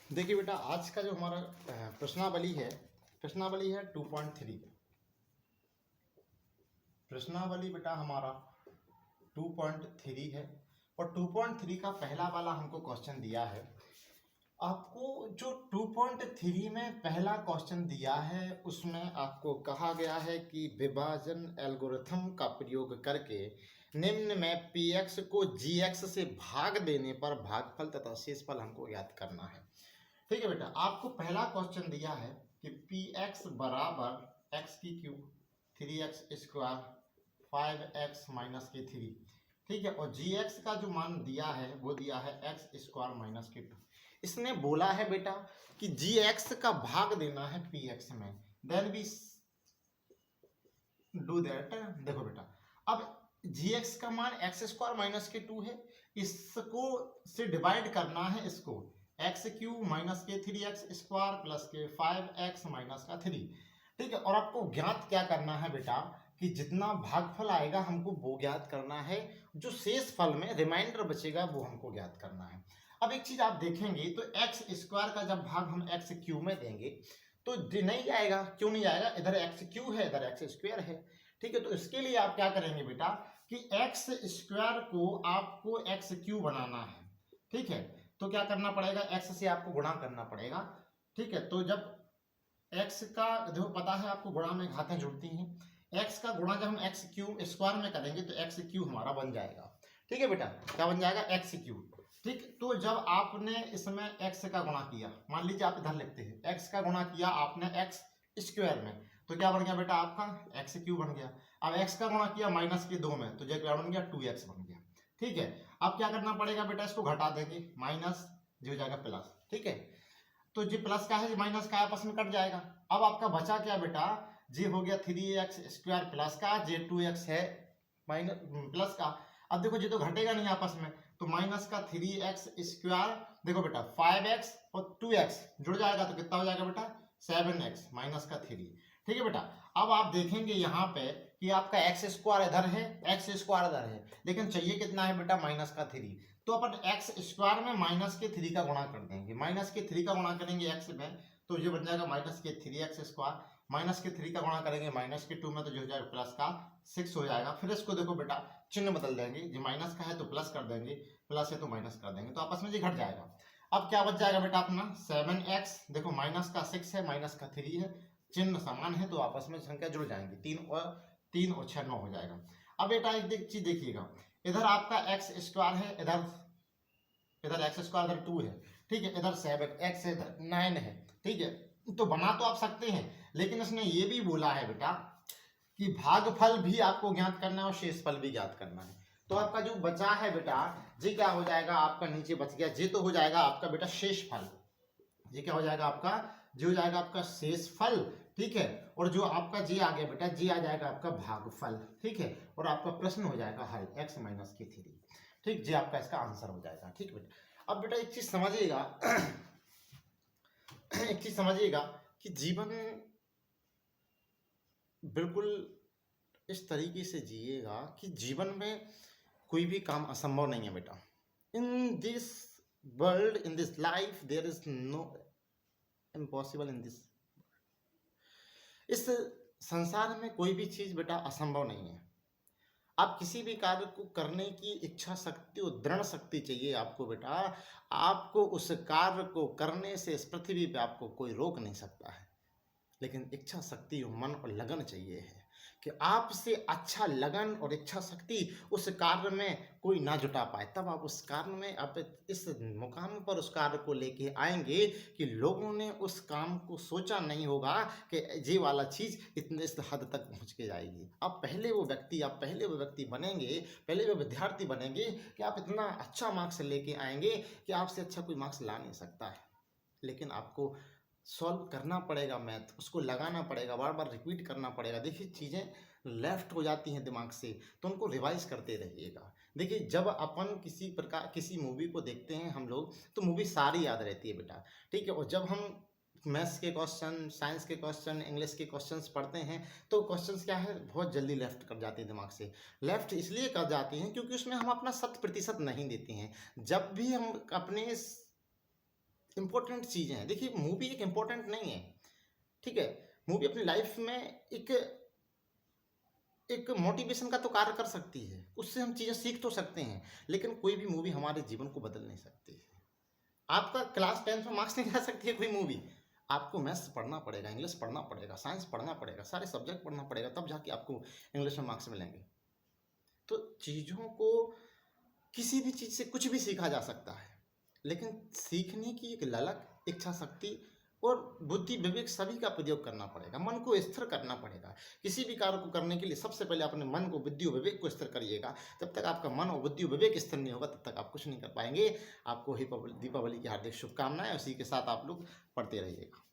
देखिए बेटा, आज का जो हमारा प्रश्नावली है 2.3। प्रश्नावली बेटा हमारा 2.3 है और 2.3 का पहला वाला हमको क्वेश्चन दिया है। आपको जो 2.3 में पहला क्वेश्चन दिया है उसमें आपको कहा गया है कि विभाजन एल्गोरिथम का प्रयोग करके निम्न में px को gx से भाग देने पर भागफल तथा शेषफल हमको ज्ञात करना है। ठीक है बेटा, आपको पहला क्वेश्चन दिया है कि px बराबर x की cube 3x square 5x minus के 3। ठीक है, और gx का जो मान दिया है वो दिया है x स्क्वायर माइनस के 2। इसने बोला है बेटा कि gx का भाग देना है px में। Then we do that. देखो बेटा, अब gx का मान x स्क्वायर माइनस के 2 है, इसको से डिवाइड करना है इसको एक्स क्यूब माइनस के 3x स्क्वायर प्लस के 5x माइनस का 3। ठीक है, और आपको ज्ञात क्या करना है बेटा कि जितना भागफल आएगा हमको वो ज्ञात करना है, जो शेष फल में रिमाइंडर बचेगा वो हमको ज्ञात करना है। अब एक चीज आप देखेंगे तो एक्स स्क्वायर का जब भाग हम एक्स क्यूब में देंगे तो नहीं जाएगा। क्यों नहीं जाएगा? इधर एक्स क्यूब है, इधर एक्स स्क्वायर है। ठीक है, तो इसके लिए आप क्या करेंगे बेटा कि एक्स स्क्वायर को आपको एक्स क्यूब बनाना है। ठीक है, तो क्या करना पड़ेगा, x से आपको गुणा करना पड़ेगा। ठीक है, तो जब x का देखो पता है आपको गुणा में घातें जुड़ती हैं, x का गुणा जब हम एक्स क्यूब स्क्वायर में करेंगे तो एक्स क्यूब हमारा बन जाएगा। ठीक है बेटा, क्या बन जाएगा? X cube. ठीक, तो जब आपने इसमें x का गुणा किया, मान लीजिए आप इधर लिखते हैं x का गुणा किया आपने x स्क्वायर में, तो क्या बन गया बेटा आपका एक्स क्यूब बन गया। अब x का गुणा किया माइनस के 2 में, तो जो क्या बन गया 2x बन गया। ठीक है, अब क्या करना पड़ेगा बेटा, इसको घटा देंगे, माइनस जो हो जाएगा प्लस। ठीक है, तो जी प्लस का है जी माइनस का आपस में कट जाएगा। अब आपका बचा क्या बेटा, जी हो गया 3x स्क्वायर प्लस का, जे 2x है माइनस प्लस का। अब देखो जी तो घटेगा नहीं आपस में, तो माइनस का 3x स्क्वायर, देखो बेटा 5x और 2x जुड़ जाएगा तो कितना हो जाएगा बेटा 7x माइनस का 3। ठीक है बेटा, अब आप देखेंगे यहाँ पे कि आपका एक्स स्क्वायर इधर है, एक्स स्क्वायर इधर है, लेकिन चाहिए कितना है बेटा माइनस का 3। तो अपन एक्स स्क्वायर में माइनस के 3 का गुणा कर देंगे, माइनस के 3 का गुणा करेंगे एक्स में तो ये बन जाएगा माइनस के 3x स्क्वायर, माइनस के 3 का गुणा करेंगे माइनस के 2 में तो जो हो जाएगा प्लस का 6 हो जाएगा। फिर इसको देखो बेटा चिन्ह बदल देंगे, जो माइनस का है तो प्लस कर देंगे, प्लस है तो माइनस कर देंगे, तो आपस में जी घट जाएगा। अब क्या बच जाएगा बेटा अपना 7x, देखो माइनस का 6 है माइनस का 3 है, चिन्ह समान है तो आपस में संख्या जुड़ जाएंगी, 3 और 6 9 हो जाएगा। अब बेटा एक चीज देखिएगा, इधर आपका एक्स स्क्वायर है, इधर एक्स स्क्वायर इधर 2 है। ठीक है, इधर 7x है, इधर 9 है। ठीक है, तो बना तो आप सकते हैं, लेकिन इसने ये भी बोला है बेटा कि भागफल भी आपको ज्ञात करना है और शेषफल भी ज्ञात करना है। तो आपका जो बचा है बेटा जी क्या हो जाएगा, आपका नीचे बच गया जी तो हो जाएगा आपका बेटा शेषफल। जी क्या हो जाएगा आपका, जी हो जाएगा आपका शेषफल। ठीक है, और जो आपका जी आ गया बेटा, जी आ जाएगा आपका भागफल। ठीक है, और आपका प्रश्न हो जाएगा हल x माइनस के 3। ठीक, जी आपका इसका आंसर हो जाएगा। ठीक बेटा, अब बेटा एक चीज समझिएगा एक चीज समझिएगा कि जीवन बिल्कुल इस तरीके से जिएगा कि जीवन में कोई भी काम असंभव नहीं है बेटा। In this world, in this life, there is no impossible in this. इस संसार में कोई भी चीज बेटा असंभव नहीं है। आप किसी भी कार्य को करने की इच्छा शक्ति और दृढ़ शक्ति चाहिए आपको बेटा, आपको उस कार्य को करने से इस पृथ्वी पे आपको कोई रोक नहीं सकता है। लेकिन इच्छा शक्ति और मन और लगन चाहिए है कि आपसे अच्छा लगन और इच्छा शक्ति उस कार्य में कोई ना जुटा पाए, तब आप उस कार्य में आप इस मुकाम पर उस कार्य को लेके आएंगे कि लोगों ने उस काम को सोचा नहीं होगा कि ये वाला चीज़ इतने इस हद तक पहुंच के जाएगी। आप पहले वो व्यक्ति बनेंगे, पहले वो विद्यार्थी बनेंगे कि आप इतना अच्छा मार्क्स लेके आएंगे कि आपसे अच्छा कोई मार्क्स ला नहीं सकता है। लेकिन आपको सॉल्व करना पड़ेगा मैथ, उसको लगाना पड़ेगा, बार बार रिपीट करना पड़ेगा। देखिए चीज़ें लेफ्ट हो जाती हैं दिमाग से तो उनको रिवाइज करते रहिएगा। देखिए जब अपन किसी मूवी को देखते हैं हम लोग तो मूवी सारी याद रहती है बेटा। ठीक है, और जब हम मैथ्स के क्वेश्चन, साइंस के क्वेश्चन, इंग्लिश के क्वेश्चंस पढ़ते हैं तो क्वेश्चंस क्या है बहुत जल्दी लेफ्ट कर जाते हैं दिमाग से। लेफ्ट इसलिए कर जाते हैं क्योंकि उसमें हम अपना 100% नहीं देते हैं। जब भी हम अपने इम्पोर्टेंट चीज़ें हैं। देखिए मूवी एक इम्पोर्टेंट नहीं है, ठीक है। मूवी अपनी लाइफ में एक एक मोटिवेशन का तो कार्य कर सकती है, उससे हम चीज़ें सीख तो सकते हैं, लेकिन कोई भी मूवी हमारे जीवन को बदल नहीं सकती है। आपका क्लास 10th में मार्क्स नहीं ला सकती है कोई मूवी। आपको मैथ्स पढ़ना पड़ेगा, इंग्लिश पढ़ना पड़ेगा, साइंस पढ़ना पड़ेगा, सारे सब्जेक्ट पढ़ना पड़ेगा, तब जाके आपको इंग्लिश में मार्क्स मिलेंगे। तो चीज़ों को किसी भी चीज़ से कुछ भी सीखा जा सकता है, लेकिन सीखने की एक ललक, इच्छा शक्ति और बुद्धि विवेक सभी का प्रयोग करना पड़ेगा, मन को स्थिर करना पड़ेगा। किसी भी कार्य को करने के लिए सबसे पहले अपने मन को, बुद्धि और विवेक को स्थिर करिएगा। जब तक आपका मन और बुद्धि और विवेक स्थिर नहीं होगा, तब तक आप कुछ नहीं कर पाएंगे। आपको दीपावली की हार्दिक शुभकामनाएं। उसी के साथ आप लोग पढ़ते रहिएगा।